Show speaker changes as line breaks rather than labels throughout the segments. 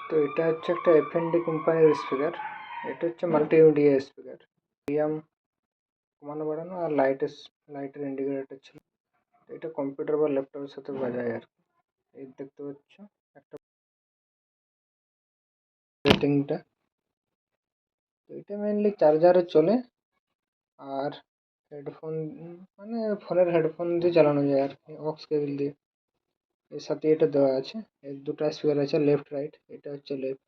তো এটা হচ্ছে একটা এফএনডি কোম্পানির স্পিকার। এটা হচ্ছে মাল্টিমিডিয়া স্পিকার। ভলিউম কমানো বাড়ানো আর লাইটের ইন্ডিকেটর ছিল। তো এটা কম্পিউটার বা ল্যাপটপের সাথে বাজায় আর কি। এই দেখতে পাচ্ছ একটা সেটিংটা। তো এটা মেইনলি চার্জারে চলে আর হেডফোন মানে ফোনের হেডফোন দিয়ে চালানো যায় আর কি, অক্স কেবল দিয়ে। এর সাথে এটা দেওয়া আছে। এর দুটো স্পিকার আছে, লেফট রাইট। এটা হচ্ছে লেফট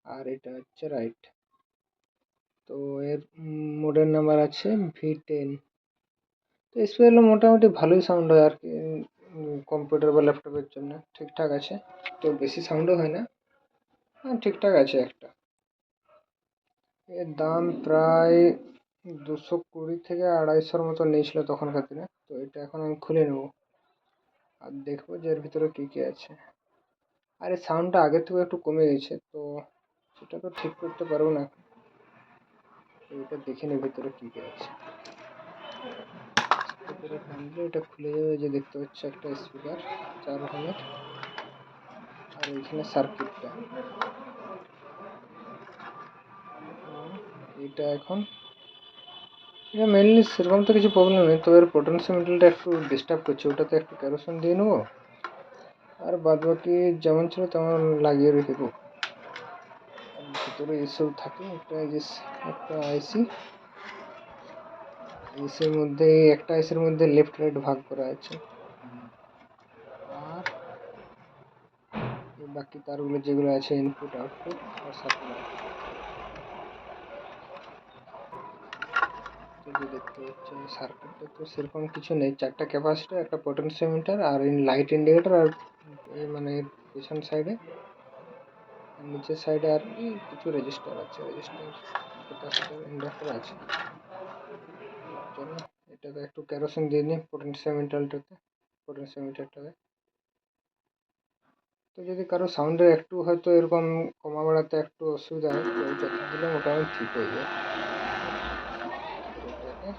আর এটা হচ্ছে রাইট। তো এর মডেল নাম্বার আছে V10। তো স্পিকারগুলো মোটামুটি ভালোই সাউন্ড হয় আর কি, কম্পিউটার বা ল্যাপটপের জন্য ঠিকঠাক আছে। তো বেশি সাউন্ডও হয় না, ঠিকঠাক আছে একটা। এর দাম প্রায় 220 থেকে 250 মতো নিয়েছিল তখনকার দিনে। তো এটা এখন আমি খুলে নেব আর দেখবো যে এর ভিতরে কী কী আছে। আর এই সাউন্ডটা আগের থেকে একটু কমে গেছে, তো সেটা তো ঠিক করতে পারবো না। তো এটা দেখে নিই ভিতরে কী কী আছে। ভিতরে টানলে এটা খুলে যাবে। যে দেখতে পাচ্ছি একটা স্পিকার 4 রকমের, আর এইখানে সার্কিটটা। এটা এখন এটা মেনলি সেরকম তো কিছু প্রবলেম নেই, তবে এর পোটেনশিওমিটারটা একটু ডিস্টার্ব করছে। ওটাতে একটু কেরোসিন দিয়ে নেবো আর বাদ বাকি যেমন ছিল তেমন লাগিয়ে রেখে দেবো। আর ভিতরে এসব থাকে একটা আইসি। এসির মধ্যে একটা আইসির মধ্যে লেফট রাইট ভাগ করা আছে। আর বাকি তারগুলো যেগুলো আছে ইনপুট আউটপুট আর সাপ্লাই। যে দেখতে পাচ্ছেন সার্কিটটা তো সেরকম কিছু নেই। 4টা ক্যাপাসিটর, একটা পোটেনশিওমিটার আর লাইট ইন্ডিকেটর, আর মানে পিছন সাইডে নিচের সাইডে আর কি কিছু রেজিস্টার আছে। রেজিস্টার ক্যাপাসিটর ইন্ডাক্টর আছে। চলো এটাতে একটু কেরোসিন দিয়ে নিই পোটেনশিওমিটারটাতে। তো যদি কারো সাউন্ডের একটু হয়তো এরকম কমা বাড়াতে একটু অসুবিধা হয়, তো এটা দিলে মোটামুটি ঠিক হয়ে যায়। এটাকে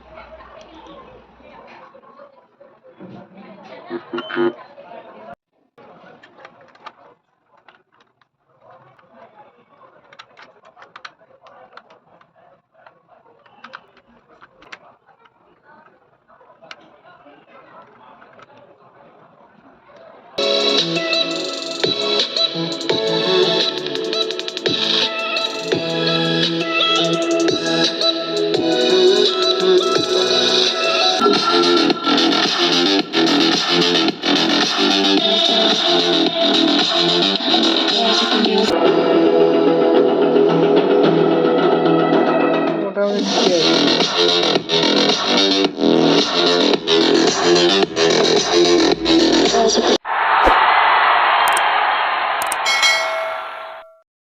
মোটামুটি ঠিক আছে।